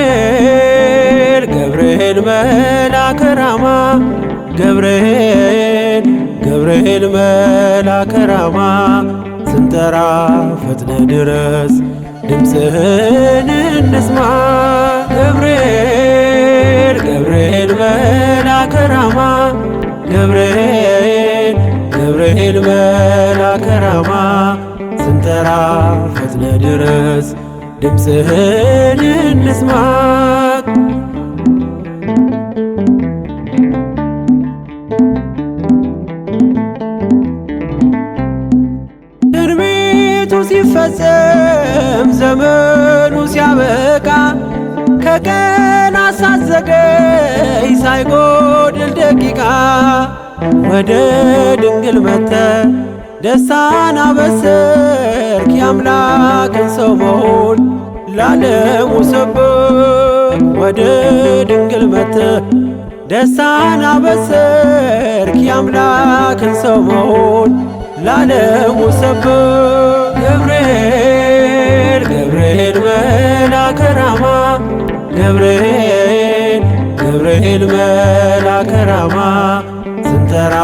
ገብርኤል ገብርኤል መልአከ ራማ ገብርኤል ገብርኤል መልአከ ራማ ስንጠራ ፈጥነ ድረስ ድምፅህን እንስማ። ገብርኤል ገብርኤል መልአከ ራማ ገብርኤል ገብርኤል መልአከ ራማ ስንጠራ ፈጥነ ድረስ ድምፅህን እንስማ። ትንቢቱ ሲፈጸም ዘመኑ ሲያበቃ ከቀናት ሳትዘገይ ሳይጎድል ደቂቃ ወደ ድንግል መጥተህ ደስታን አበሰርክ የአምላክን ሰው መሆን ለዓለሙ ሰበክ። ወደ ድንግል መጥተህ ደስታን አበሰርክ የአምላክን ሰው መሆን ለዓለሙ ሰበክ። ገብርኤል ገብርኤል መልአከ ራማ ገብርኤል ገብርኤል መልአከ ራማ ስንጠራ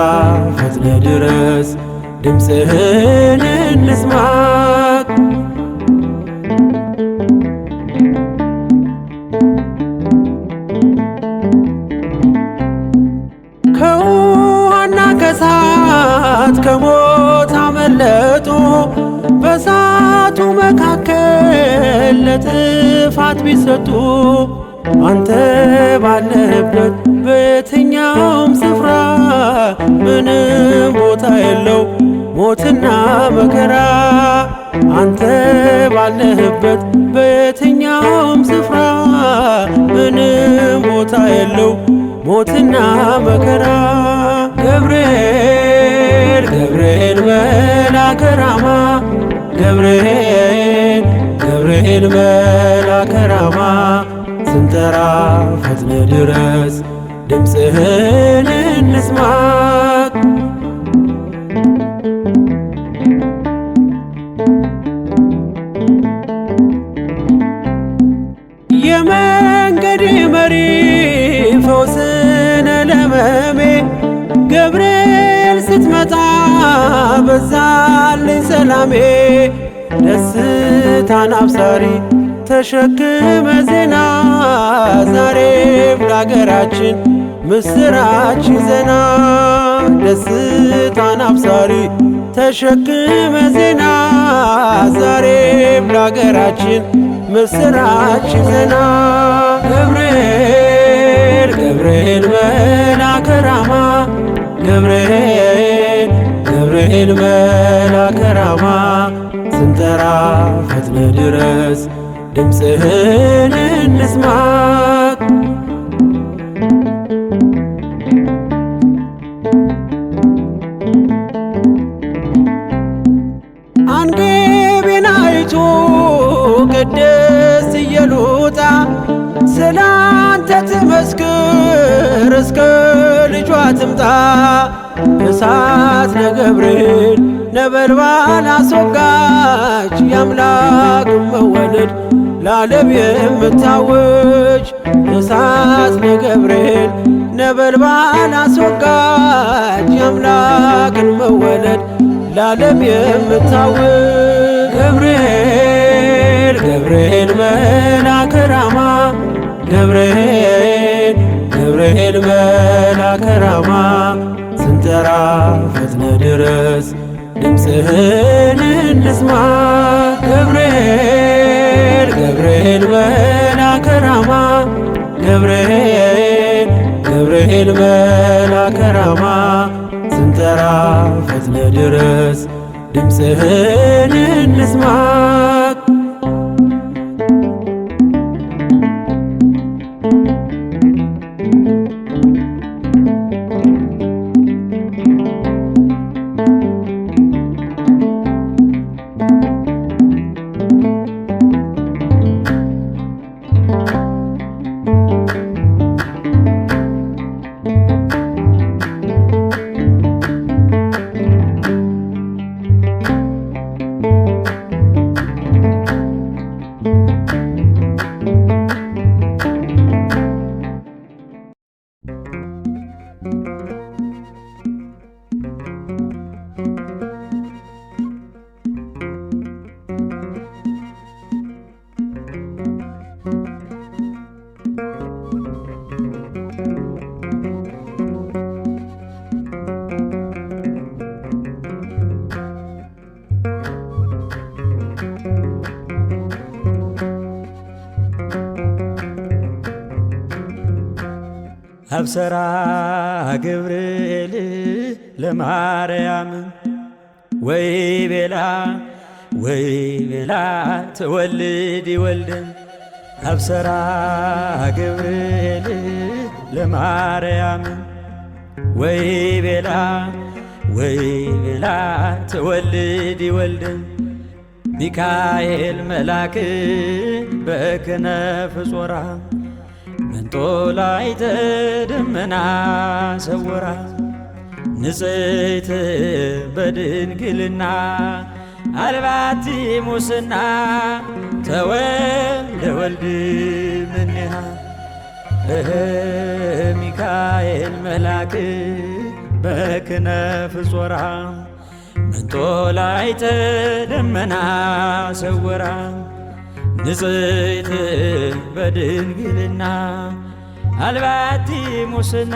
ፈጥነ ድረስ ድምፅህን እንስማ። ከውሃና ከእሳት ከሞት አመለጡ በእሳቱ መካከል ለጥፋት ቢሰጡ አንተ ባለህበት በየትኛውም ስፍራ ምንም ቦታ የለው ሞትና መከራ። አንተ ባለህበት በየትኛውም ስፍራ ምንም ቦታ የለው ሞትና መከራ። ገብርኤል ገብርኤል መልአከ ራማ ገብርኤል ገብርኤል መልአከ ራማ ስንጠራ ፈጥነ ድረስ ድምፅህን እንስማ። የመንገዴ መሪ ፈውስነ ለሕመሜ ገብርኤል ስትመጣ በዛልኝ ሰላሜ። ደስታን አብሳሪ ተሸክመ ዜና ዛሬም ለአገራችን ምስራች ዜና። ደስታን አብሳሪ ተሸክመ ዜና ዛሬም ለአገራችን ምስራች ዜና። ገብርኤል ገብርኤል መልአከ ራማ ገብርኤል ገብርኤል መልአከ ራማ ስንጠራ ፈጥነ ድረስ ድምፅህን እንስማ። አንጌቤን አይቱ ቅድስት ኢየሉጣ ስላንተ ትመስክር እስከ ልጇ ትምጣ። እሳት ነገብርኤል ነበልባል አስወጋች የአምላክን መወለድ ለዓለም የምታወጅ። እሳት ነገብርኤል ነበልባል አስወጋች የአምላክን መወለድ ለዓለም የምታወጅ። ገብርኤል ገብርኤል መልአከ ራማ ገብርኤል ገብርኤል መልአከ ራማ ስንጠራ ፈጥነ ድረስ ድምፅህን እንስማ። ገብርኤል ገብርኤል መልአከ ራማ ገብርኤል ገብርኤል መልአከ ራማ ስንጠራ ፈጥነ ድረስ ድምፅህን እንስማ። አብሰራ ገብርኤል ለማርያም ወይ ቤላ ትወልድ ወልድን። አብሰራ ገብርኤል ለማርያም ወይ ቤላ ትወልድ ወልድን። ሚካኤል መልአክ በክነፍ ጾራ መንጦላዕተ ደመና ሰወራ። ንጽሕት በድንግልና አልባቲ ሙስና ተወልደ ወልድ እምኔሃ። ሚካኤል መልአክ በክነፍ ጾራ መንጦላዕተ ደመና ሰወራ። ንጽሕት በድንግልና አልባቲ ሙስና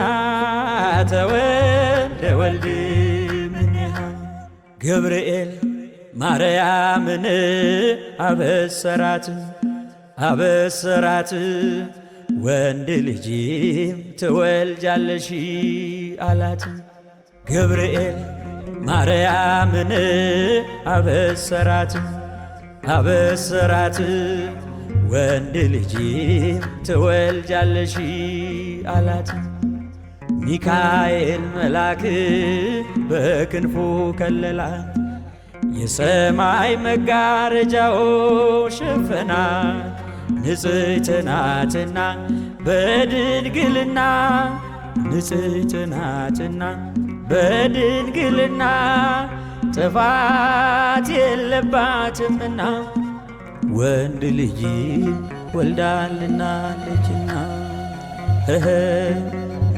ተወልደ ወልድ እምኔሃ። ገብርኤል ማርያምን አበሰራት ወንድ ልጅም ትወልጃለሽ አላት። ገብርኤል ማርያምን አበሰራት ወንድ ልጅም ትወልጃለሽ አላት። ሚካኤል መልአክ በክንፉ ከለላት። የሰማይ መጋረጃው ሸፈናት። ንጽሕት ናትና በድንግልና ጥፋት የለባትምና ወንድ ልጅ ወልዳልናለችና።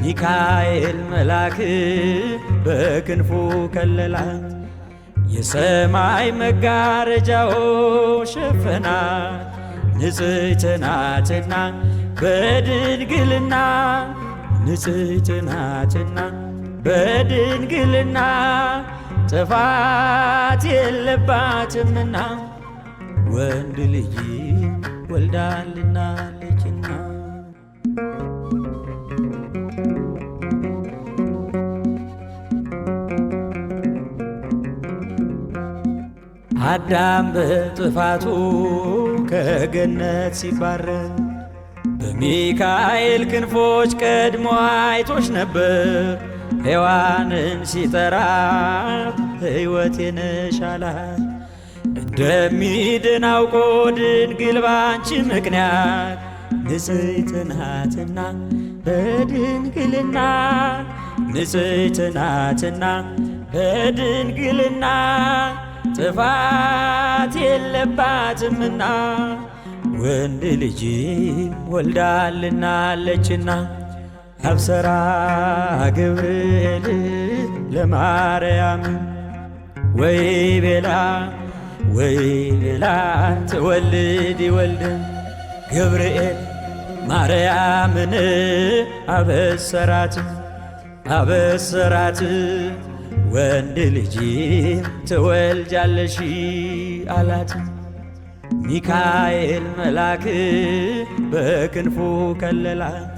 ሚካኤል መልአክ በክንፉ ከለላት። የሰማይ መጋረጃው ሸፈናት። ንጽሕት ናትና በድንግልና ጥፋት የለባትምና ወንድ ልጅ ወልዳልናለችና። አዳም በጥፋቱ ከገነት ሲባረር በሚካኤል ክንፎች ቀድሞ አይቶሽ ነበር። ሔዋንን ሲጠራት ሕይወቴ ነሽ አላት። እንደሚድን አውቆ ድንግል ባንቺ ምክንያት ንጽሕት ናትና በድንግልና ጥፋት የለባትምና ወንድ ልጅ ወልዳልናለችና። አብሰራ ገብርኤል ለማርያም ወይ ቤላ ትወልድ ወልድን። ገብርኤል ማርያምን አበሰራት ወንድ ልጅ ትወልጃለሽ አላት። ሚካኤል መልአክ በክንፉ ከለላት።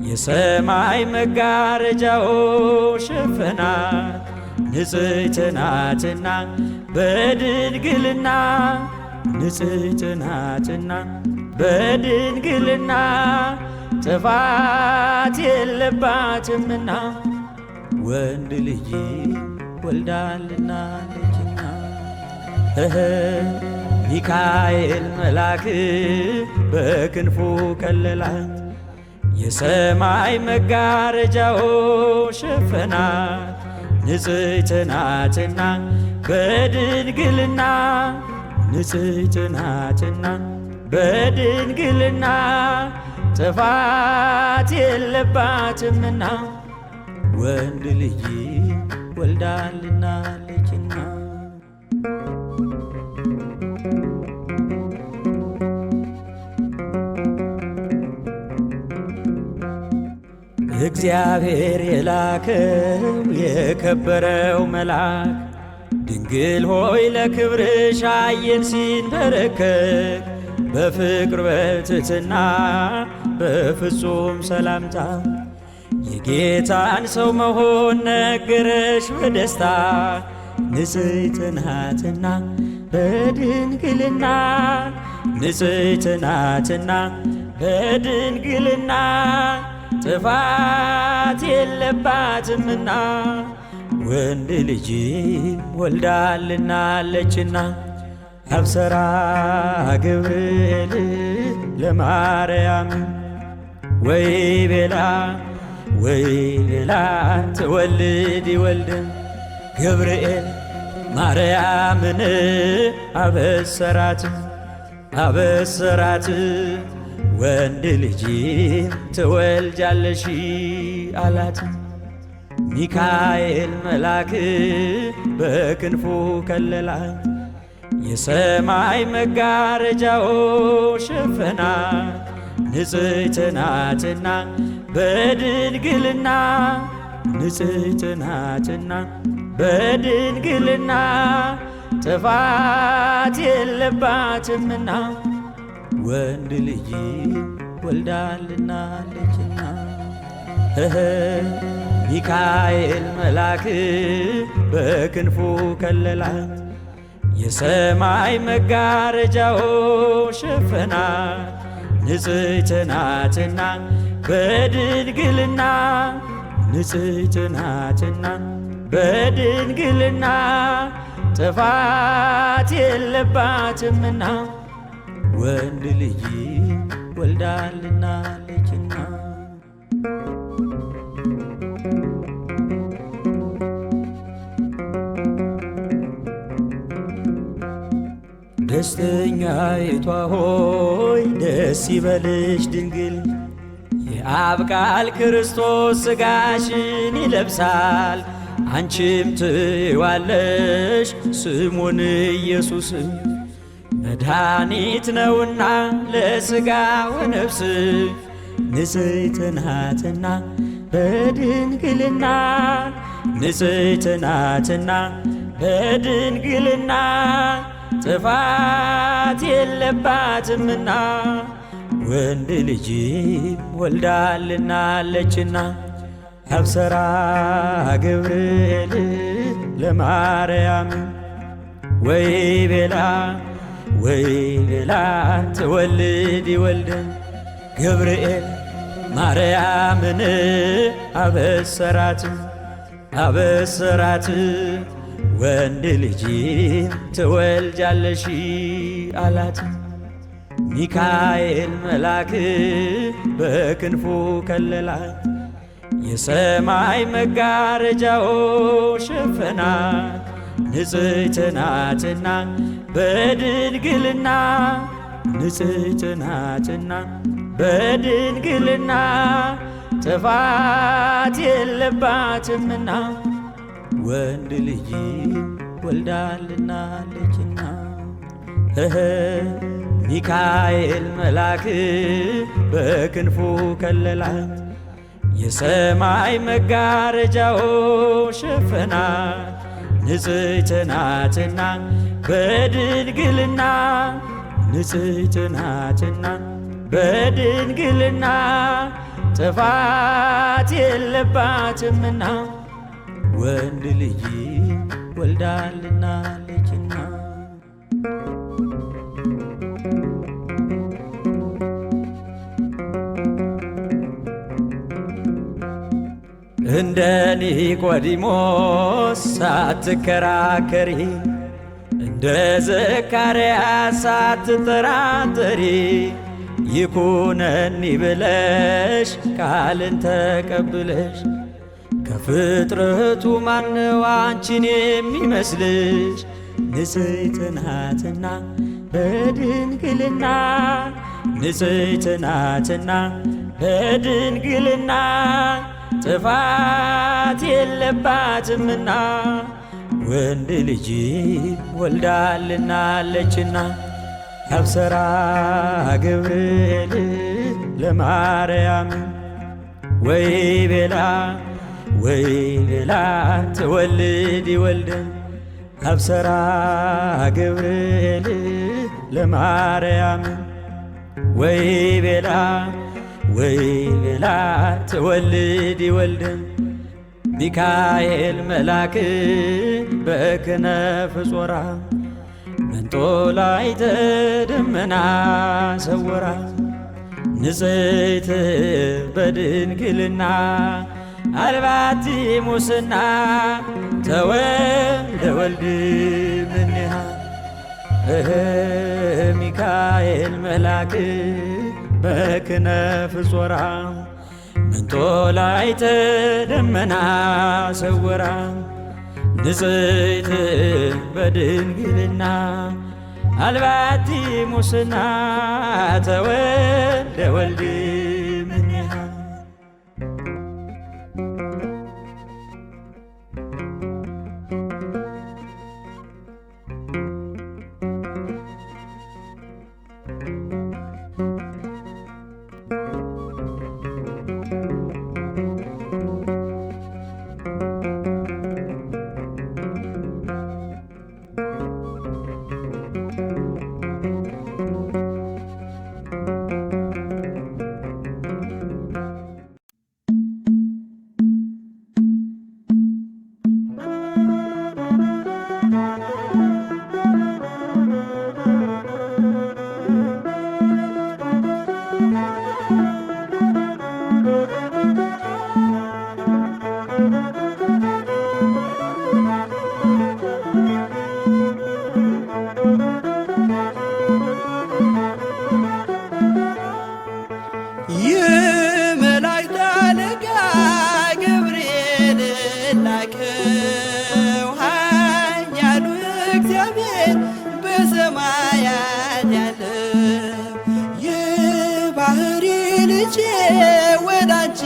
የሰማይ መጋረጃው ሸፈናት። ንጽሕት ናትና በድንግልና ንጽሕት ናትና በድንግልና ጥፋት የለባትምና ወንድ ልጅ ወልዳልናለችና። ሚካኤል መልአክ በክንፉ ከለላት፣ የሰማይ መጋረጃው ሸፈናት። ንጽሕት ናትና በድንግልና ንጽሕት ናትና በድንግልና ጥፋት የለባትምና ወንድ ልጅ ወልዳልናለችና። እግዚአብሔር የላከው የከበረው መልአክ ድንግል ሆይ ለክብርሽ አየን ሲንበረከክ በፍቅር በትሕትና በፍጹም ሰላምታ የጌታን ሰው መሆን ነገረሽ በደስታ። ንጽሕት ናትና በድንግልና ንጽሕት ናትና በድንግልና ጥፋት የለባትምና ወንድ ልጅ ወልዳልናለችና። አብሰራ ገብርኤል ለማርያም ወይ ቤላ ትወልድ ይወልድን ገብርኤል ማርያምን አበሰራት ወንድ ልጅ ትወልጃለሽ አላት። ሚካኤል መልአክ በክንፉ ከለላት፣ የሰማይ መጋረጃው ሸፈናት። ንጽሕት ናትና በድንግልና ንጽሕት ናትና በድንግልና ጥፋት የለባትምና ወንድ ልጅ ወልዳልናለችና። ሚካኤል መልአክ በክንፉ ከለላት፣ የሰማይ መጋረጃው ሸፈናት። ንጽሕት ናትና በድንግልና ንጽሕት ናትና በድንግልና ጥፋት የለባትምና ወንድ ልጅ ወልዳልናለችና። ደስተኛይቷ ሆይ ደስ ይበልሽ ድንግል፣ የአብ ቃል ክርስቶስ ሥጋሽን ይለብሳል። አንቺም ትይዋለሽ ስሙን ኢየሱስ፣ መድኃኒት ነውና ለሥጋ ወነፍስ። ንጽሕት ናትና በድንግልና ንጽሕት ናትና በድንግልና ጥፋት የለባትምና ወንድ ልጅ ወልዳልናለችና። አብሰራ ገብርኤል ለማርያም ወይ ቤላ ትወልድ ይወልድን ገብርኤል ማርያምን አበሰራት ወንድ ልጅ ትወልጃለሽ አላት። ሚካኤል መልአክ በክንፉ ከለላት፣ የሰማይ መጋረጃው ሸፈናት። ንጽሕት ናትና በድንግልና ንጽሕት ናትና በድንግልና ጥፋት የለባትምና ወንድ ልጅ ወልዳልናለችና። ሚካኤል መልአክ በክንፉ ከለላት፣ የሰማይ መጋረጃው ሸፈናት። ንጽሕት ናትና በድንግልና ንጽሕት ናትና በድንግልና ጥፋት የለባትምና ወንድ ልጅ ወልዳልናለችና እንደ ኒቆዲሞስ ሳትከራከሪ እንደ ዘካርያስ ሳትጠራጠሪ ይኩነኒ ብለሽ ቃልን ተቀብለሽ ከፍጥረቱ ማነው አንቺን የሚመስልሽ? ንጽሕት ናትና በድንግልና ንጽሕት ናትና በድንግልና ጥፋት የለባትምና ወንድ ልጅ ወልዳልናለችና አብሰራ ገብርኤል ለማርያም ወይ ቤላ ትወልድ ወልደን አብሰራ ገብርኤል ለማርያም ወይ ቤላ ትወልድ ወልደን ሚካኤል መልአክ በክነፍ ጾራ መንጦላዕተ ደመና ሰወራ ንጽሕት በድንግልና አልባቲ ሙስና ተወልደ ወልድ እምኔሃ ሚካኤል መልአክ በክነፍ ጾራ መንጦላዕተ ደመና ሰወራ ንጽሕት በድንግልና አልባቲ ሙስና ተወልደ ወልድ እምኔሃ የመላእክት አለቃ ገብርኤል ላከው ኃያሉ እግዚአብሔር በሰማያት ያለው የባሕሪ ልጄ ወዳንቺ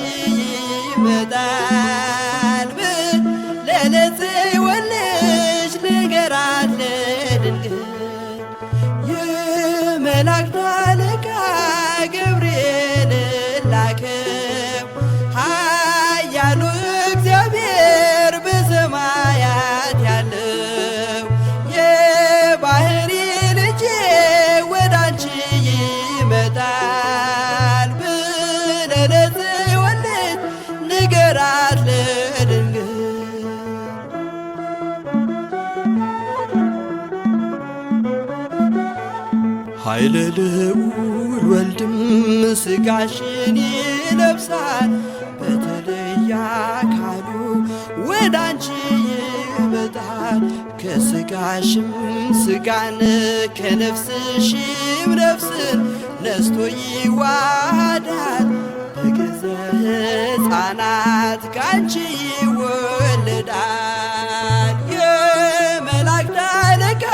ይመጣል ለጽዮን ልጅ ንገራት ለድንግል የመላእክት አለቃ ገብርኤል ላከው ኃያሉ እግዚአብሔር በሰማያት ያለው የባሕሪ ልጄ ወዳንቺ ይመጣል ለጽዮን ልጅ ንገራት ለድንግል ኃይለ ልዑል ወልድም ሥጋሽን ይለብሳል በተለየ አካሉ ወዳንቺ ይመጣል ከሥጋሽም ሥጋን ከነፍስሽም ነፍስን ነስቶ ይዋሃዳል በገዛ ሕፃናት ካንቺ ይወለዳል የመላእክት አለቃ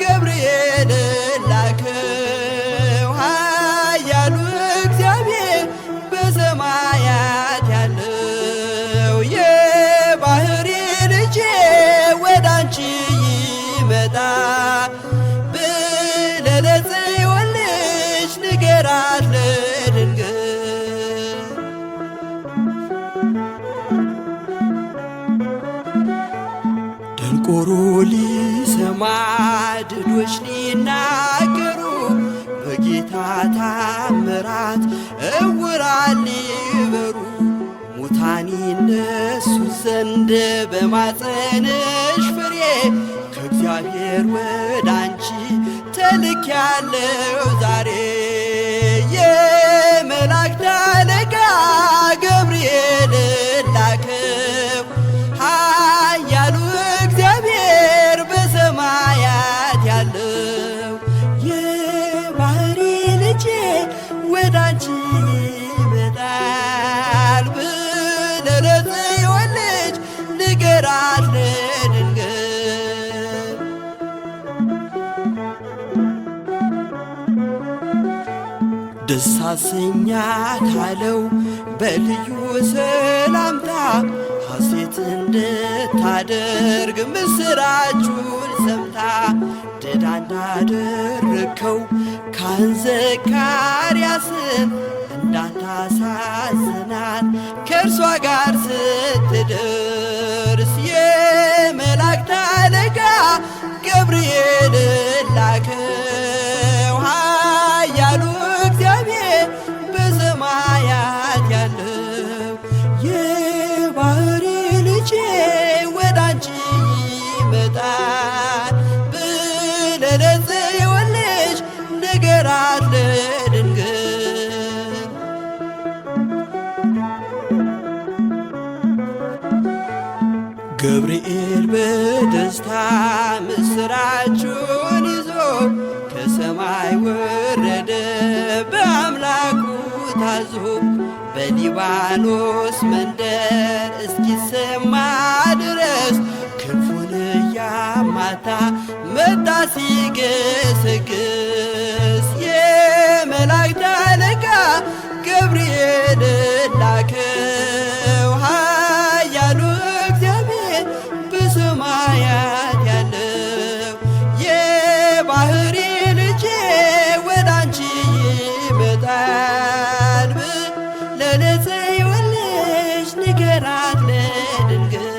ገብርኤል ላከው ኃያሉ እግዚአብሔር በሰማያት ያለው የባሕሪ ልጄ ወዳንቺ ይመጣል ለጽዮን ልጅ ንገራት ለድንግል ደንቆሮ ሊሰማ ድዶች ሊናገሩ በጌታ ታምራት ዕውራን ሊበሩ ሙታ ሙታን ይነሱ ዘንድ በማፀንሽ ፍሬ ከእግዚአብሔር ወደ አንቺ ተልኬያለሁ ዛሬ። የመላእክት አለቃ ገብርኤል ላከው ኃያሉ እግዚአብሔር በሰማያት ያለው የባህሪ ልጄ ወደ አንቺ ይመጣል ብለህ ለጽዮን ልጅ ንገራት ለድንግል። ደስ አሰኛት አለው በልዩ ሰላምታ ሐሴት እንድታደርግ ምስራቹን ሰምታ። ድዳ እንዳደረግከው ካህን ዘካርያስን እንዳታሳዝናት ከእርሷ ጋር ስትደርስ የመላእክት አለቃ ገብርኤል ላከው ኃያሉ እግዚአብሔር በሰማያት ያለው የባህሪ ልጄ ወደ አንቺ ይመጣል ብለህ ለጽዮን ልጅ ንገራት ለድንግል። ገብርኤል በደስታ ምስራቹን ይዞ ከሰማይ ወረደ በአምላኩ ታዞ። በሊባኖስ መንደር እስኪሰማ ድረስ ክንፉን እያማታ መጣ ሲገሰግስ። የመላእክት አለቃ ገብርኤል ላከው ኃያሉ እግዚአብሔር በሰማያት ያለው የባህሪ ልጄ ወደ አንቺ ይመጣል ብለህ ለጽዮን ልጅ ንገራት ለድንግል።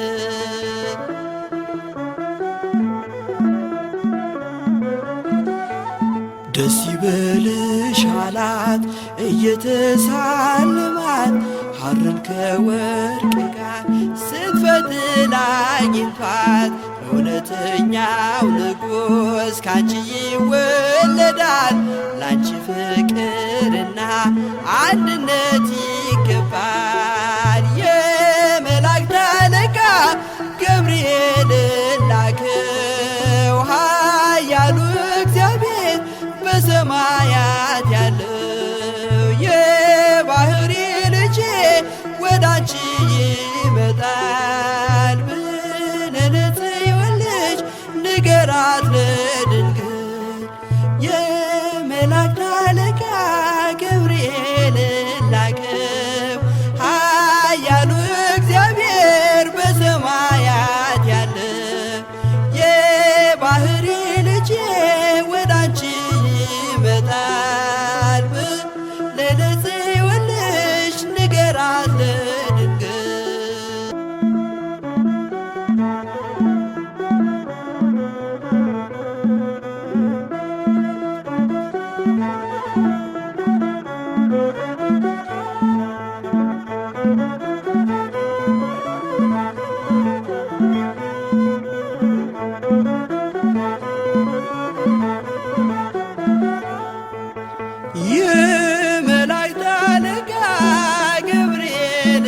ደስ ይበልሽ አላት እየተሳለማት ሐርን ከወርቅ ጋር ስትፈትል አግኝቷት። እውነተኛው ንጉሥ ካንቺ ይወለዳል ላንቺ ፍቅርና አንድነት ይገባል። የመላእክት አለቃ ገብርኤል ላከው ኃያሉ እግዚአብሔር በሰማያት ያለው የባህሪ ልጄ ወደ አንቺ ይመጣል ብለህ ለጽዮን ልጅ ንገራት ለድንግል። የመላእክት አለቃ ገብርኤል ላከው ኃያሉ እግዚአብሔር በሰማያት ያለው የባህሪ ልጄ ወደ አንቺ ይመጣል ብለህ ለጽዮን ልጅ ንገራት ለድንግል። የመላእክት አለቃ ገብርኤል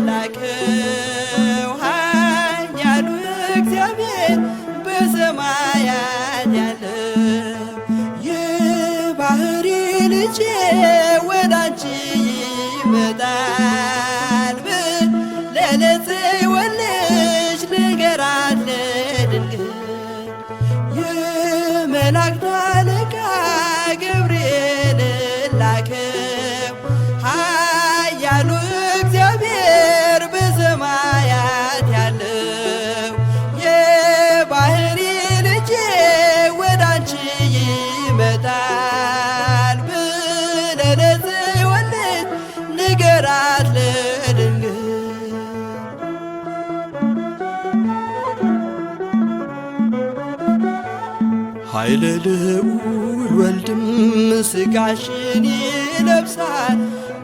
ላከው ኃያሉ እግዚአብሔር በሰማያት ያለው የባህሪ ልጄ ወደ አንቺ ይመጣል ብለህ ለጽዮን ልጅ ንገራት ለድንግል። የመላእክት አለቃ ገብርኤል ላከው ኃያሉ እግዚአብሔር በሰማያት ያለው የባህሪ ልጄ ወደ አንቺ ይመጣል ብለህ ለጽዮን ልጅ ንገራት ለድንግል። ኃይለ ልዑል ወልድም ሥጋሽን ይለብሳል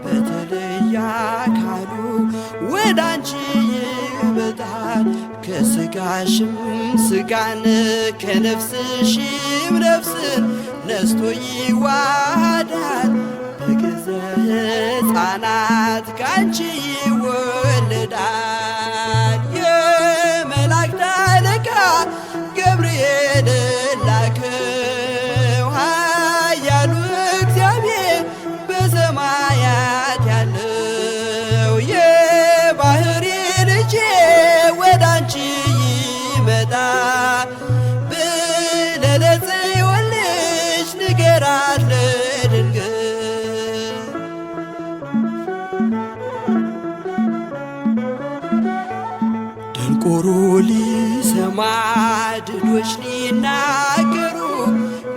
በተለየ አካሉ ወደ ከሥጋሽም ሥጋን ከነፍስሽም ነፍስን ነስቶ ይዋሃዳል። በግዘ ሕፃናት ካንቺ ይወለዳል። የመላእክት አለቃ ገብርኤል ላከው ኃያሉ እግዚአብሔር በሰማያት ያለው የባሕሪ ልጄ ወዳንቺ ይመጣ ብለህ ለጽዮን ልጅ ንገራት ለድንግል። ደንቆሮ ሊሰማ ድዶች ሊናገሩ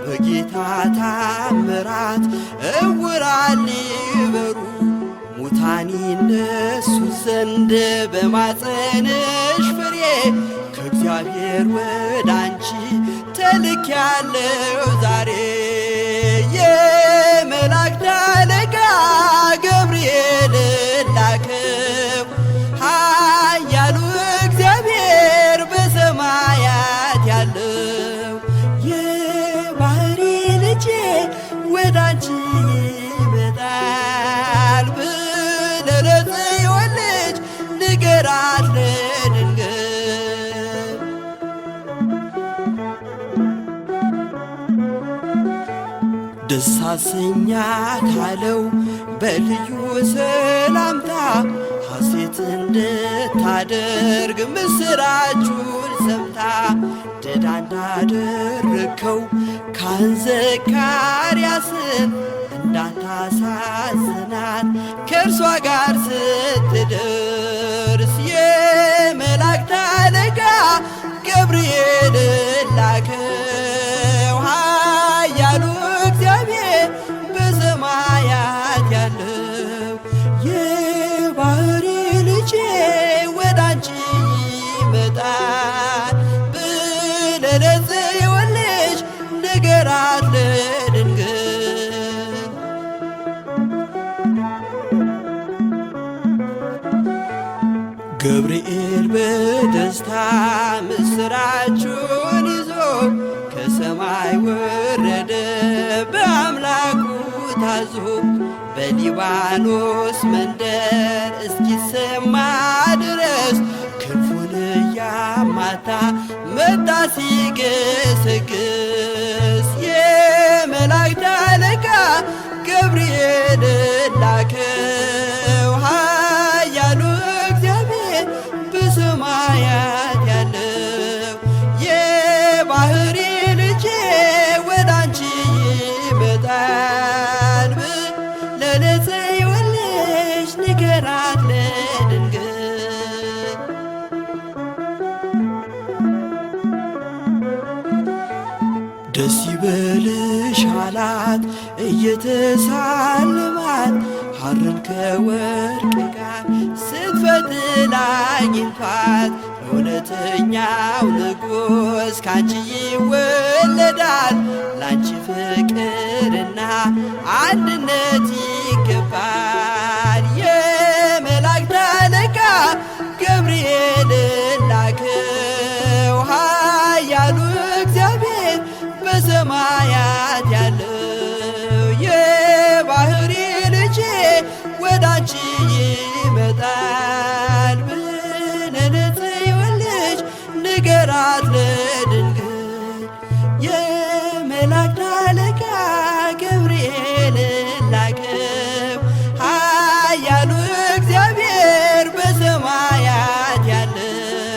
በጌታ ታምራት ዕውራን ሊበሩ ሙታን ይነሱ ዘንድ በማፀንሽ ፍሬ ከእግዚአብሔር ወዳንቺ ተልኬያለሁ ዛሬ። የመላእክት አለቃ ገብርኤል ላከው ኃያሉ እግዚአብሔር በሰማያት ያለው የባሕሪ ልጄ ወዳንቺ ይመጣል ብለህ ለጽዮን ልጅ ንገራት ለድንግል። ደስ አሰኛት አለው በልዩ ሰላምታ ሐሴት እንድታደርግ ምስራቹን ሰምታ ድዳ እንዳደረግከው ካህን ዘካርያስን እንዳታሳዝናት ከእርሷ ጋር ስትደርስ የመላእክት አለቃ ገብርኤል ላከው ኃያሉ እግዚአብሔር በሰማያት ያለው የባሕሪ ልጄ ወዳንቺ ይመጣል ብለህ ለጽዮን ልጅ ንገራት ለድንግል። ገብርኤል በደስታ ምስራቹን ይዞ ከሰማይ ወረደ በአምላኩ ታዞ በሊባኖስ መንደር እስኪሰማ ድረስ ክንፉን እያማታ መጣ ሲገሰግስ የመላእክት አለቃ ገብርኤል ላከው ኃያሉ እግዚአብሔር በሰማያት ያለው የባሕሪ ልጄ ወዳንቺ ይመጣል ብለህ ለጽዮን ልጅ ንገራት ለድንግል። ደስ ይበልሽ አላት እየተሳለማት ሐርን ከወርቅ ጋር ስትፈትል አግኝቷት እውነተኛው ንጉሥ ካንቺ ይወለዳል። ላንቺ ፍቅርና አንድነት ይገባል። የመላእክት አለቃ ገብርኤል ላከው ኃያሉ እግዚአብሔር በሰማያት ያለው የባሕሪ ልጄ ወዳንቺ ይመጣል ብለህ ለጽዮን ልጅ ንገራት ለድንግል። የመላእክት አለቃ ገብርኤል ላከው ኃያሉ እግዚአብሔር በሰማያት ያለው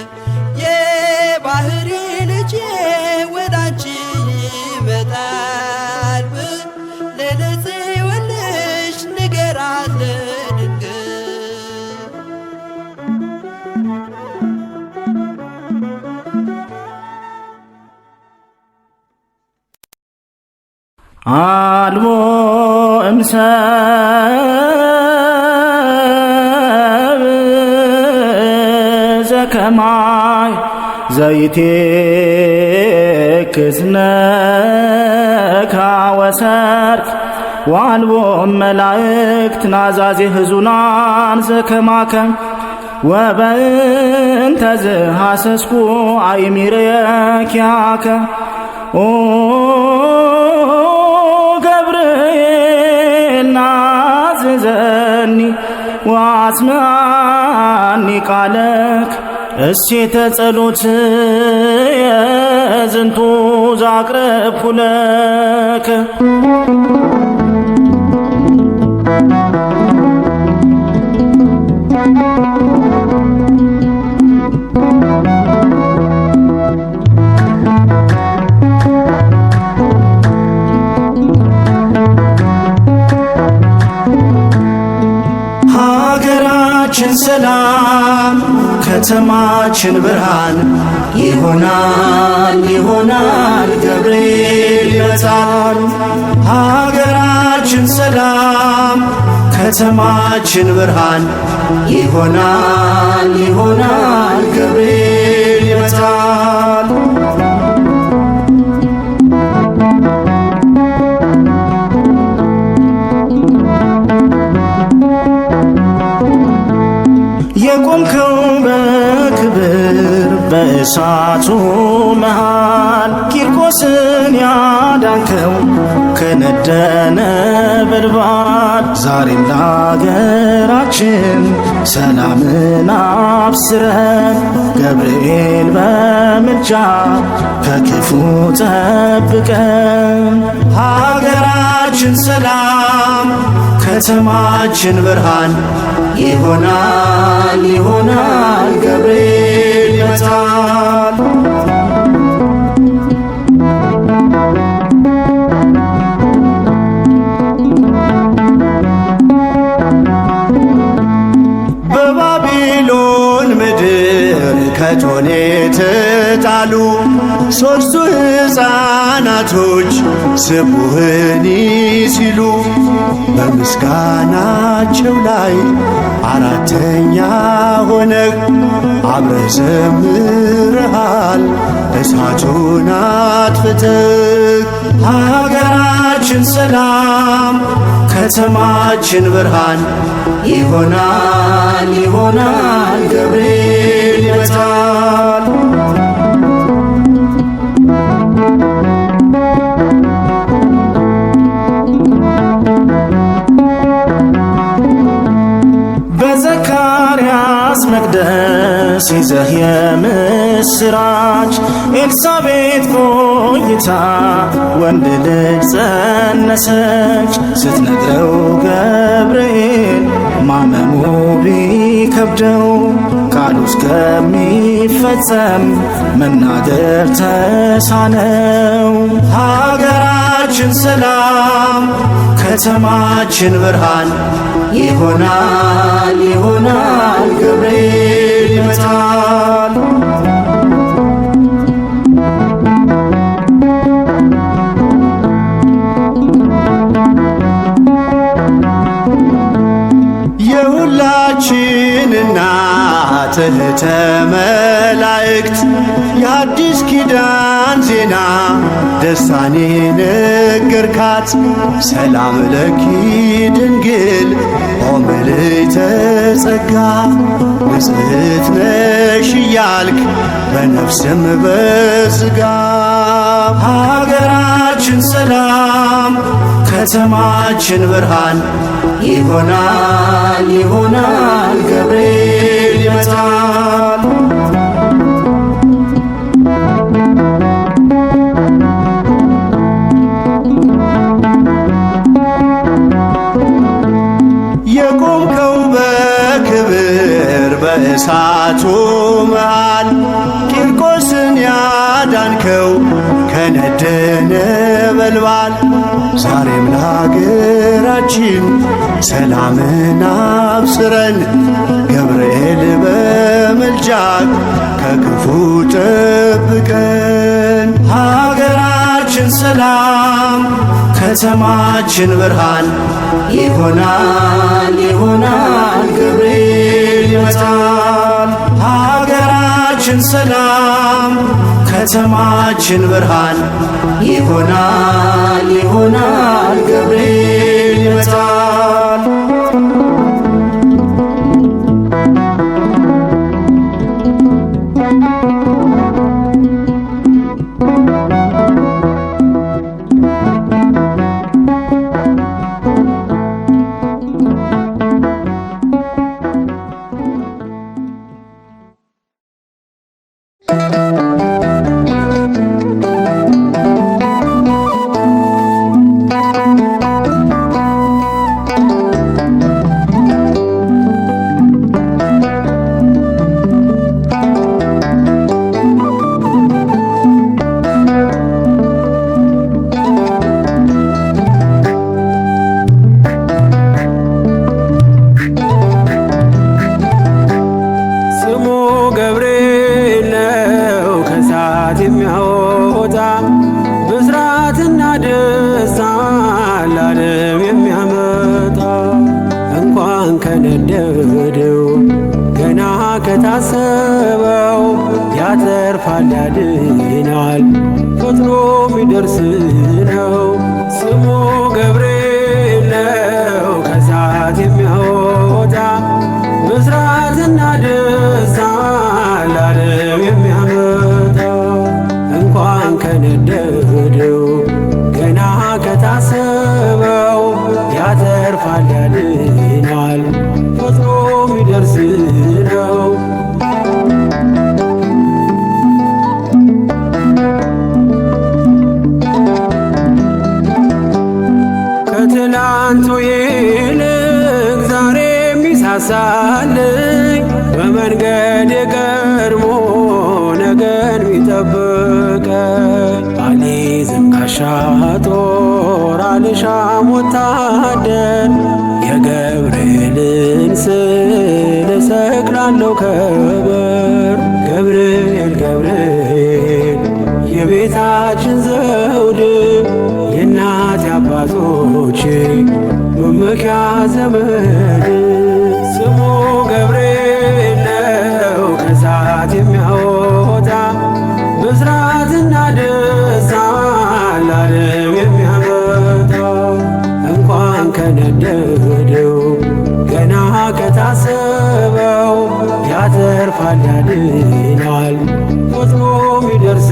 የባሕሪ ልጄ ወዳንቺ ይመጣል ብለህ ለጽዮን ልጅ ንገራት ለድንግል። አልቦ እምሰብ ዘከማይ ዘይቴክስነካ ወሰርክ ዋልቦ መላእክት ናዛዜ ህዙናን ዘከማከ ወበእንተ ዘሐሰስኩ አእሚርኪያከ ኦ ገብርኤል ናዝዘኒ ወአስምዓኒ ቃለከ እሴተ ጸሎትየ ዝንቱ ዘአቅረብኩ ለከ። ሀገራችን ሰላም ከተማችን ብርሃን ይሆናል ይሆናል ገብርኤል ይመጣል። ሀገራችን ሰላም ከተማችን ብርሃን ይሆናል ይሆናል ገብርኤል ይመጣል። የቆምከው በክብር በእሳቱ መሃል ቂርቆስን ያዳንከው ከነደነ ነበልባል ዛሬም ለአገራችን ሰላምን አብስረን ገብርኤል በምልጃ ከክፉ ጠብቀን። ሀገራችን ሰላም ከተማችን ብርሃን ይሆናል ይሆናል ገብርኤል ይመጣል። በባቢሎን ምድር ከቶኔት ጣሉ ሦስቱ ሕፃናቶች ስቡህኒ ሲሉ በምስጋናቸው ላይ አራተኛ ሆነህ አብረህ ዘምረሃል እሳቱን አጥፍተህ። ሀገራችን ሰላም ከተማችን ብርሃን ይሆናል ይሆናል ገብርኤል ይመጣል። በዘካርያስ መቅደስ ይዘህ የምስራች ኤልሳቤጥ ቆይታ ወንድ ልጅ ጸነሰች። ስትነግረው ገብርኤል ማመኑ ቢከብደው ቃሉ እስከሚፈጸም መናገር ተሳነው። ሀገራችን ሰላም ከተማችን ብርሃን ይሆናል ይሆናል ገብርኤል ይመጣል። የሁላችን እናት እህተ መላእክት የአዲስ ኪዳን ዜና ደስታን ነገርካት። ሰላም ለኪ ድንግል ኦ ምልዕተ ጸጋ ንጽሕት ነሽ እያልክ በነፍስም በሥጋ። ሀገራችን ሰላም ከተማችን ብርሃን ይሆናል ይሆናል ገብርኤል ይመጣል። የቆምከው በክብር በእሳቱ መሃል ቂርቆስን ያዳንከው ከነደነ ነበልባል ዛሬም ለሀገራችን ሰላምን አብስረን ገብርኤል በምልጃክ ከክፉ ጠብቀን። ሀገራችን ሰላም ከተማችን ብርሃን ይሆናል ይሆናል ገብርኤል ይመጣል። ሀገራችን ሰላም ከተማችን ብርሃን ይሆናል ይሆናል ገብርኤል ይመጣል። የሚደርስ ነው። ስሙ ገብርኤል ነው ከእሳት የሚያወጣ ብስራትና ደስታ ለዓለም የሚያመጣ እንኳን ከነደደው ገና ከታሰበው ያተርፋል ያድናል ፈጥኖ የሚደርስ ነው። ከትላንቱ ይልቅ ዛሬ የሚሳሳልኝ በመንገድ የቀድሞ ነገን ሚጠብቀኝ አልይዝም ጋሻ ጦር አልሻም ወታደር የገብርኤልን ስዕል እሰቅላለሁ ከበር ገብርኤል ገብርኤል የቤታችን ዘውድ የእናት አባቶቼ መመኪያ ዘመድ ስሙ ገብርኤል ነው ከእሳት የሚያወጣ ብስራትና ደስታ ለዓለም የሚያመጣ እንኳን ከነደደው ገና ከታሰበው ያተርፋል ያድናል ፈጥኖ የሚደርስ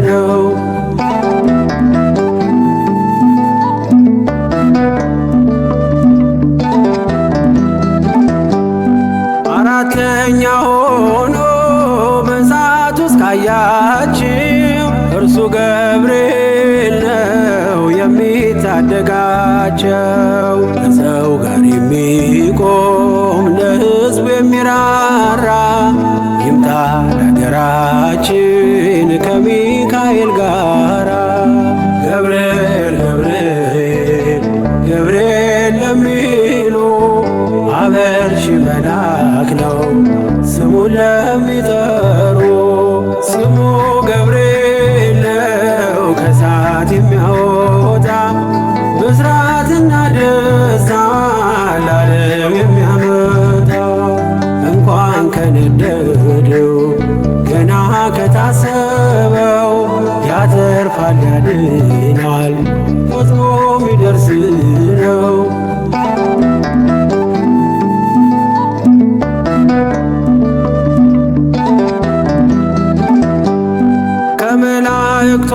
ነው። አራተኛ ሆኖ በእሳት ውስጥ ካያችው እርሱ ገብርኤል ነው የሚታደጋቸው ከሰው ጋር የሚቆም ለሕዝቡ የሚራራ ይምጣ ለአገራችን ከሚካኤል ጋራ ገብርኤል ገብርኤል ገብርኤል ለሚሉ አበርሺ መልአክ ነው ስሙን ለሚጠሩ ስሙ ገብርኤል ነው ከእሳት የሚያወጣ ብስራትና ደስታ ለዓለም የሚያመጣ እንኳን ከነደደው ገና ከታሰበው ያተርፋል ያድናል ፈጥኖ የሚደርስ ነው። ከመላእክቱ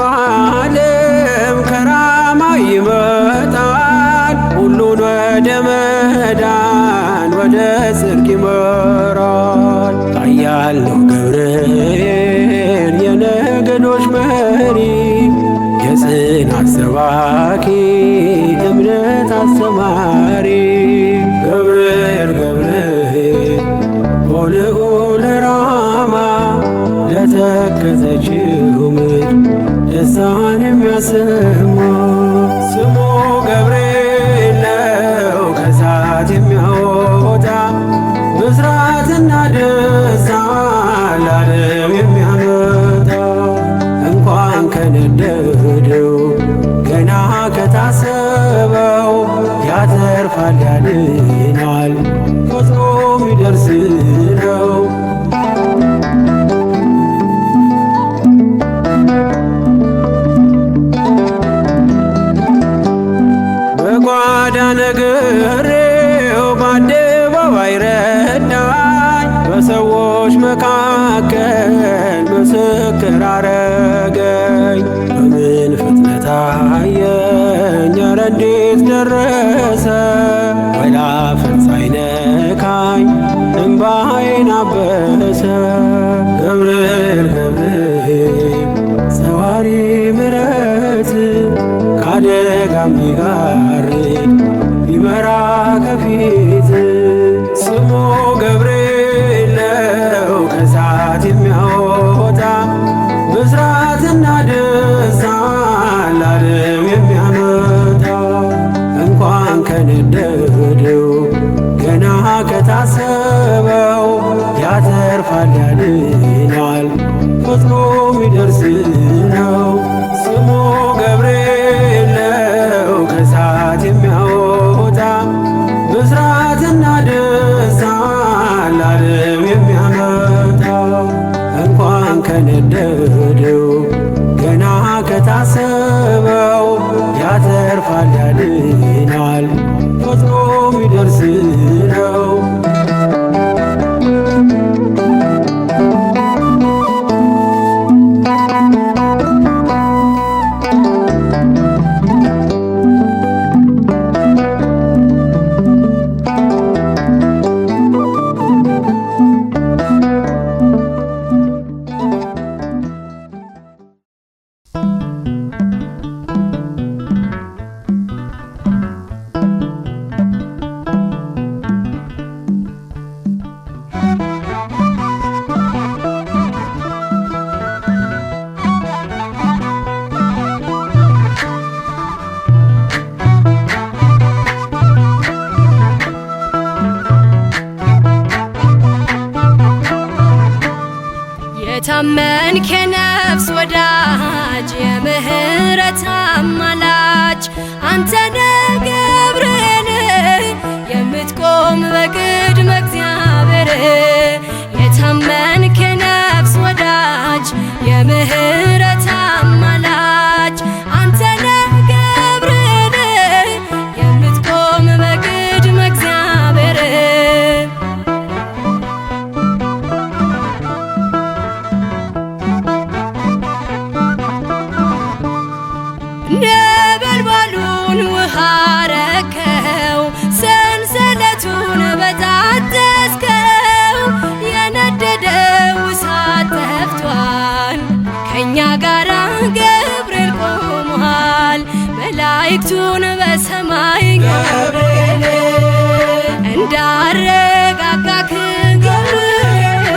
ዓለም ከራማ ይመጣል ሁሉን ወደ መዳን ወደ ጽድቅ ይመራል። ኃያል ነው ገብርኤል የነገዶች መሪ የጽናት ሰባኪ እምነት አስተማሪ ገብርኤል ገብርኤል ሆልዑል ራማ ለተከዘችው ምድር ደስታን የሚያሰማ ስሙ ገብርኤል ነው ከእሳት የሚያወጣ ብስራትና ደስታ ለዓለም የሚያመጣ እንኳን ከነደደው ገና ከታሰበው ያተርፋል ያድናል ፈጥኖ የሚደርስ ነው። በጓዳ ነግሬው በአደባባይ ረዳኝ በሰዎች መካከል ምስክር አረገኝ በምን ፍጥነት አየኝ ኧረ እንዴት ደረሰ ወላፈን ሳይነካኝ እንባዬን አበሰ ገብርኤል ገብርኤል ሰዋሪ ምሕረት ካደጋ ሚጋርድ ቢመራ ከፊት ስሙ ገብርኤል ነው ከእሳት የሚያወጣ ብስራትና ደስታ ለዓለም የሚያመጣ እንኳን ከነደደው ገና ከታሰበው ያተርፋል ያድናል ፈጥኖ የሚደርስ ነው። ስሙ ገብርኤል ነው ከእሳት የሚያወጣ ብስራትና ደስታ የታመንክ የነፍስ ወዳጅ የምህረት አማላጅ አንተነ ገብርኤል የምትቆም በቅድመ እግዚአብሔር የታመንክ የነፍስ ወዳጅ የምህረት አማላጅ አንተነ ገብርኤል የምትቆም በቅድመ እግዚአብሔር ነበልባሉን ውሃ ረከው ሰንሰለቱን በጣጠስከው የነደደው እሳት ጠፍቷል ከእኛ ጋራ ገብርኤል ቆሟል መላእክቱን በሰማይ ገብርኤል እንዳረጋጋክ ገብርኤል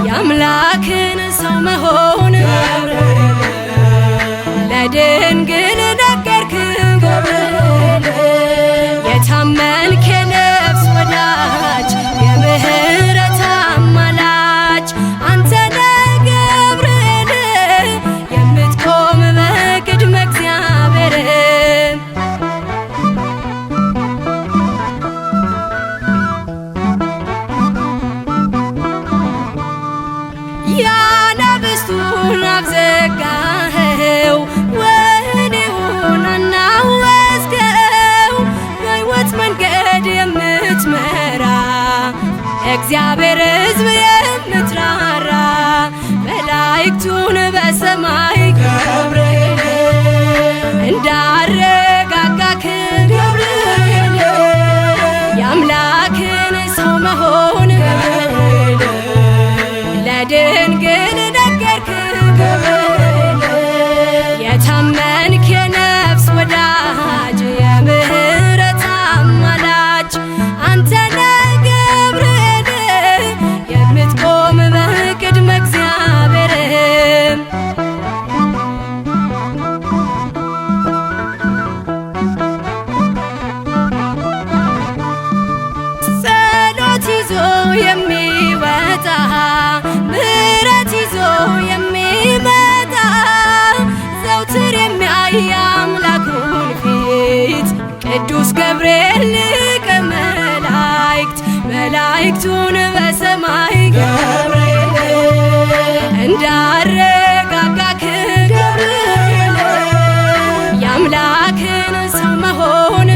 የአምላክን ሰው መሆን ለድንግል ነገርክ ገብርኤል የታመንክ የነፍስ ወዳጅ የምህረት አማላጅ አንተነ ገብርኤል የምትቆም በቅድመ እግዚአብሔር ያናብስቱን አፍ ዘጋኸው ወህኒውን አናወጽከው በሕይወት መንገድ የምትመራ እግዚአብሔር ሕዝብ የምትራራ መላእክቱን በሰማይ ገብርኤል እንዳረጋጋክ ገብርኤል የአምላክን ሰው መሆን ገብርኤል ለድንግል ነገርክ ገብርኤል የታመንክ የነፍስ ወዳጅ የምህረት አማላጅ አንተነ ገብርኤል የምትቆም በቅድመ እግዚአብሔር ጸሎት ይዞ የሚወጣ ምሕረት ይዞ የሚመጣ ዘውትር የሚያይ አምላኩን ፊት ቅዱስ ገብርኤል ሊቀ መላእክት መላእክቱን በሰማይ ገብርኤል እንዳረጋጋክ ገብርኤል የአምላክን ሰው መሆን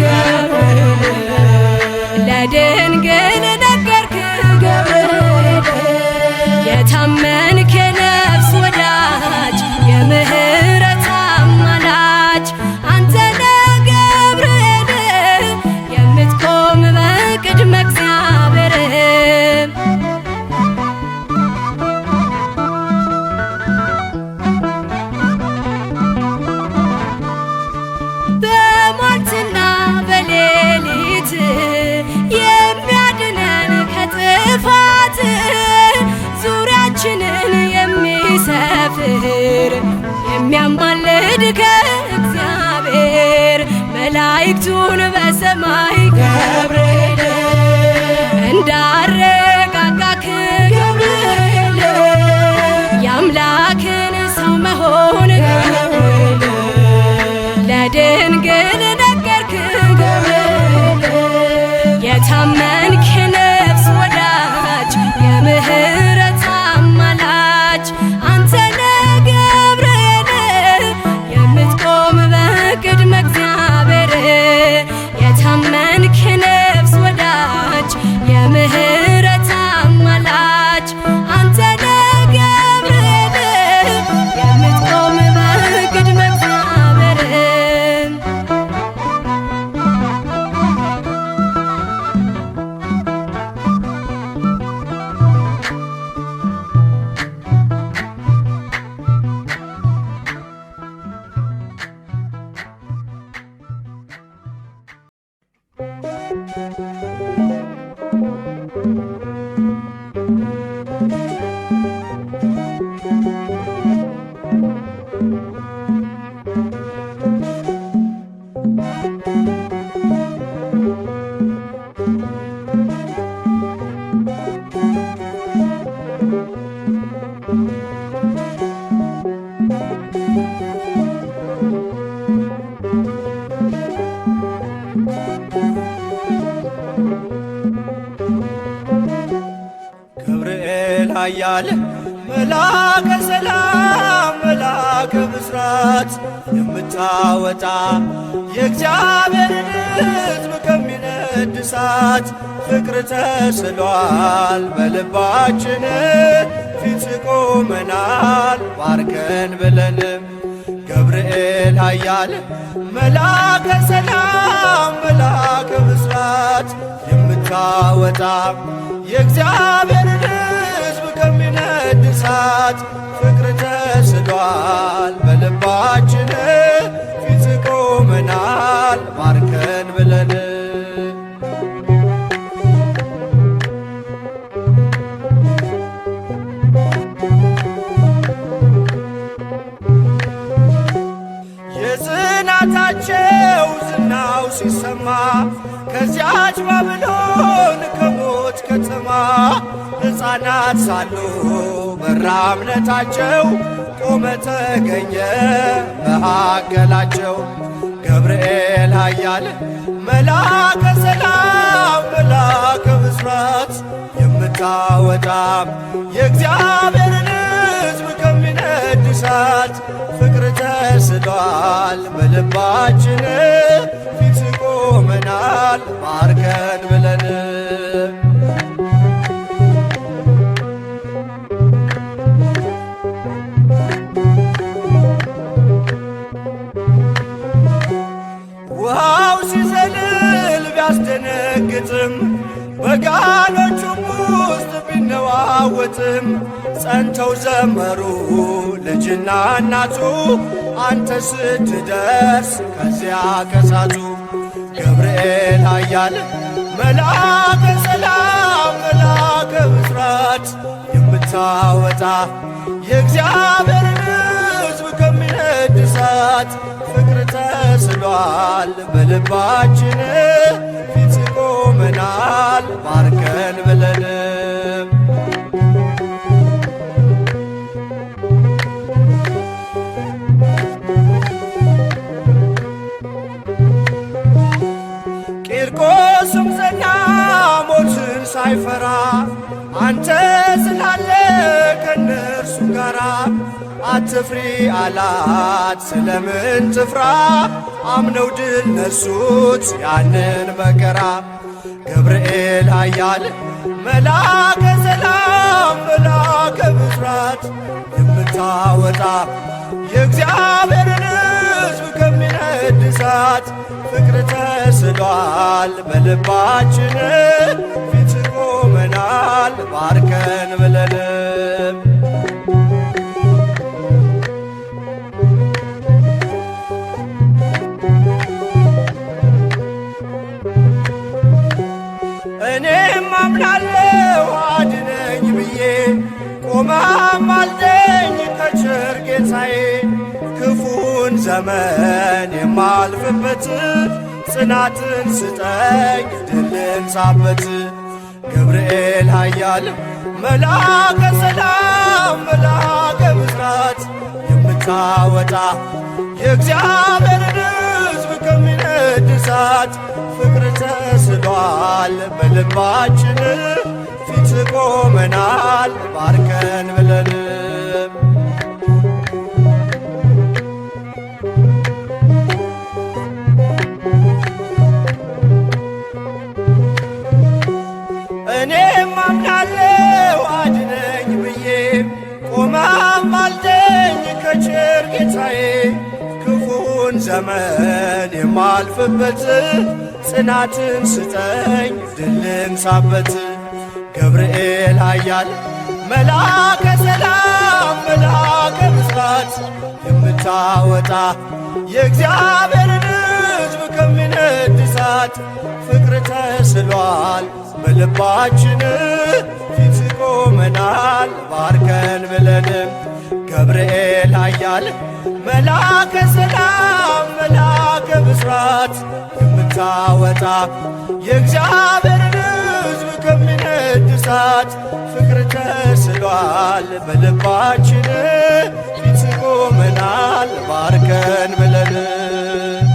ለድንግል ነገርክ ገብርኤል የታመንክ የነፍስ ወዳጅ የምህረት አማላጅ አንተነ ገብርኤል የምትቆም በቅድመ እግዚአብሔር በሟርትና በሌሊት የሚያድነን ከጥፋት ዙሪያችንን የሚሰፍር የሚያማልድ ከእግዚአብሔር መላእክቱን በሰማይ ገብርኤል እንዳረጋጋክ ገብርኤል የአምላክን ሰው መሆን ገብርኤል ለድንግል ነገርክ ገብርኤል የታመንክ የነፍስ ወዳጅ የምህረት አማላጅ አንተነ ገብርኤል የምትቆም በቅድመ እግዚአብሔር የታመንክ የነፍስ ወዳጅ የምህረት ኃያል መላከ ሰላም መላከ ብስራት የምታወጣ የእግዚአብሔርን ሕዝብ ከሚነድ እሳት ፍቅር ተስሏል በልባችን ፊት ቆመናል ባርከን ብለንም ገብርኤል ኃያል መላከ ሰላም መላከ ብስራት የምታወጣ የእግዚአብሔርን ሕዝብ ከሚነድ እሳት ፍቅር ተስሏል በልባችን ፊት ቆመናል ባርከን ብለን የጽናታቸው ዝናው ሲሰማ ከዚያች ባቢሎን ከሞት ከተማ ሕፃናት ሳሉ በራ እምነታቸው ቆመ ተገኘ መሃከላቸው ገብርኤል ኃያል መላከ ሰላም መላከ ብስራት የምታወጣ የእግዚአብሔርን ሕዝብ ከሚነድ እሳት ፍቅር ተስሏል በልባችን ፊት ቆመናል ባርከን ብለን ውሃው ሲዘልል ቢያስደነግጥም በጋኖቹም ውስጥ ቢነዋወጥም ጸንተው ዘመሩ ልጅና እናቱ አንተ ስትደርስ ከዚያ ከሳቱ ገብርኤል ኃያል መላከ ሰላም መላከ ብስራት የምታወጣ የእግዚአብሔርን ሕዝብ ከሚነድ እሳት ፍቅር ተስሏል በልባችን ፊት ቆመናል ባርከን ብለንም ቂርቆስም ጸና ሞትን ሳይፈራ አንተ ስላለ ከነርሱ ጋራ አትፍሪ አላት ስለምን ትፍራ አምነው ድል ነሱት ያንን መከራ ገብርኤል ኃያል መላከ ሰላም መላከ ብስራት የምታወጣ የእግዚአብሔርን ሕዝብ ከሚነድ እሳት ፍቅር ተስሏል በልባችን ፊት ቆመናል ባርከን ብለንም እኔም አምናለሁ አድነኝ ብዬ ቆመህ አልደኝ ከቸር ጌታዬ ክፉን ዘመን የማልፍበት ጽናትን ስጠኝ ድልን ሳበት ገብርኤል ኃያል መላከ ሰላም መላከ ብስራት የምታወጣ የእግዚአብሔርን ሕዝብ ከሚነድ እሳት ፍቅር ተስሏል በልባችን ፊት ቆመናል ባርከን ብለንም እኔም አምናለሁ አድነኝ ብዬ ቆመህ አልደኝ ከቸር ጌታዬ ክፉን ዘመን የማልፍበት ጽናትን ስጠኝ ድልን ሳበት ገብርኤል ኃያል መላከ ሰላም መላከ ብስራት የምታወጣ የእግዚአብሔርን ሕዝብ ከሚነድ እሳት ፍቅር ተስሏል በልባችን ፊት ቆመናል ባርከን ብለንም ገብርኤል ኃያል መላከ ሰላም መላከ ብስራት የምታወጣ የእግዚአብሔርን ሕዝብ ከሚነድ እሳት ፍቅር ተስሏል በልባችን ፊት ቆመናል ባርከን ብለንም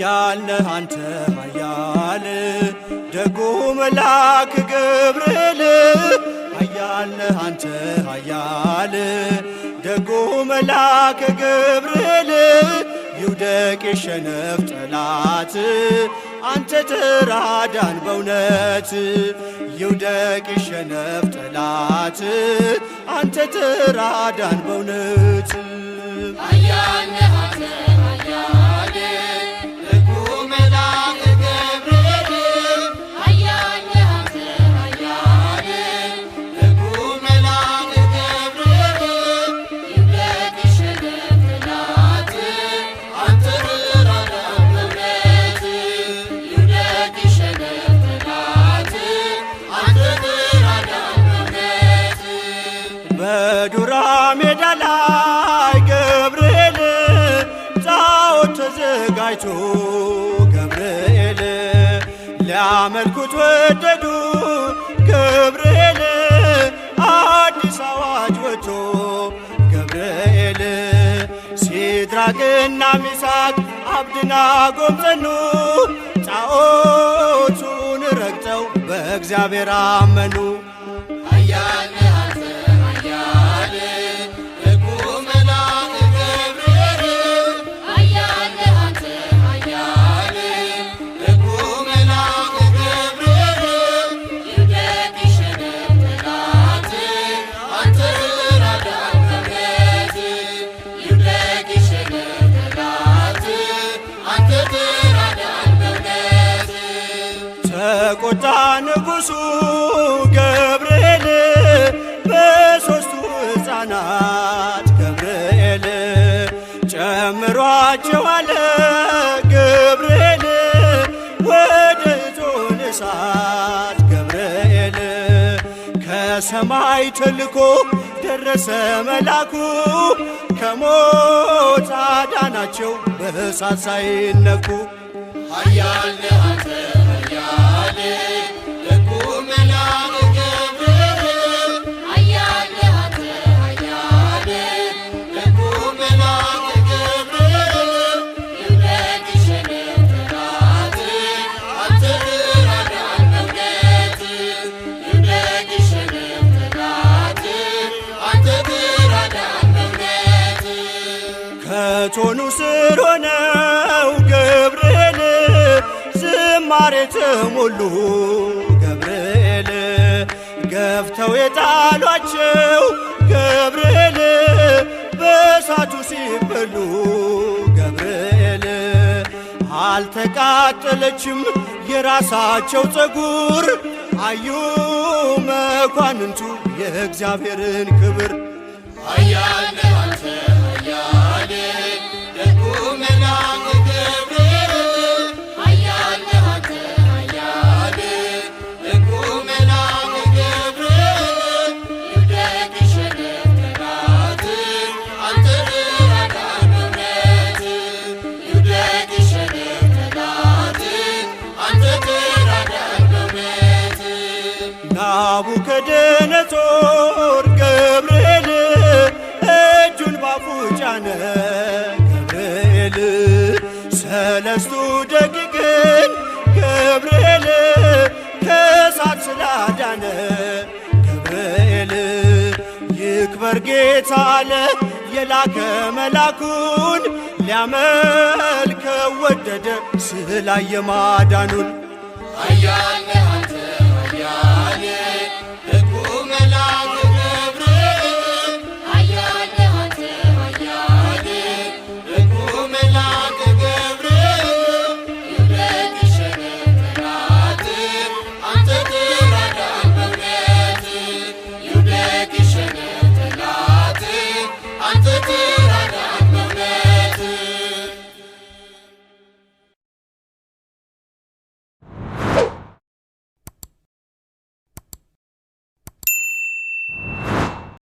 ኃያል ነህ አንተ ኃያል ደጉ መልአክ ገብርኤል ኃያል ነህ አንተ ኃያል ደጉ መልአክ ገብርኤል ይውደቅ የሸነፍ ጠላት አንተ ተራዳን በእውነት ይውደቅ የሸነፍ ጠላት አንተ ተራዳን በእውነት ኃያል ነህ አንተ ኃያል ደጉ መልአክ ገብርኤል ኃያል ነህ አንተ ኃያል ደጉ መልአክ ገብርኤል ይውደቅ የሸነፍ ጠላት አንተ ተራዳን በእውነት ይውደቅ የሸነፍ ጠላት አንተ ተራዳን በእውነት በዱራ ሜዳ ላይ ገብርኤል ጣዖት ተዘጋጅቶ ገብርኤል ሊያመልኩት ወደዱ ገብርኤል አዲስ አዋጅ ወጥቶ ገብርኤል ሲድራቅና ሚሳቅ አብደናጎም ጸኑ ጣዖቱን ረግጠው በእግዚአብሔር አመኑ ኃያል ነህ አንተ ኃያል ደጉ መልአክ ገብርኤል ኃያል ነህ አንተ ኃያል ደጉ መልአክ ገብርኤል ይውደቅ የሸነፍ ጠላት አንተ ተራዳን በእውነት ይውደቅ የሸነፍ ጠላት አንተ ተራዳን በእውነት ተቆጣ ንጉሡ ገብርኤል በሦስቱ ሕፃናት ገብርኤል ጨምሯቸው አለ ገብርኤል ወደ እቶነ እሳት ገብርኤል ከሰማይ ተልኮ ደረሰ መላኩ ከሞት አዳናቸው በእሳት ሳይነኩ ኃያል ነህ አንተ ኃያል ደጉ መልአክ ገብርኤል ኃያል ነህ አንተ ኃያል ደጉ መልአክ ገብርኤል ይውደቅ የሸነፍ ጠላት አንተ ተራዳን በእውነት ይውደቅ የሸነፍ ጠላት አንተ ተራዳን በእውነት ከቶኑ ስር ሆነው ገብርኤል ዝማሬ ተሞሉ ገብርኤል ገፍተው የጣሏቸው ገብርኤል በእሳቱ ሲበሉ ገብርኤል አልተቃጠለችም የራሳቸው ፀጉር አዩ መኳንንቱ የእግዚአብሔርን ክብር ኃያል ነህ አንተ ኃያል ደጉ መልአክ ገብርኤል ኃያል ነህ አንተ ኃያል ደጉ መልአክ ገብርኤል ይውደቅ የሸነፍ ጠላት አንተ ተራዳን በእውነት ይውደቅ የሸነፍ ጠላት አንተ ተራዳን በእውነት ናቡከደነጾር ገብርኤል እጁን ባፉ ጫነ ገብርኤል ሰለስቱ ደቂቅን ገብርኤል ከእሳት ስላዳነ ገብርኤል ይክበር ጌታ አለ የላከ መላኩን ሊያመልከው ወደደ ስላየ ማዳኑን ኃያል ነህ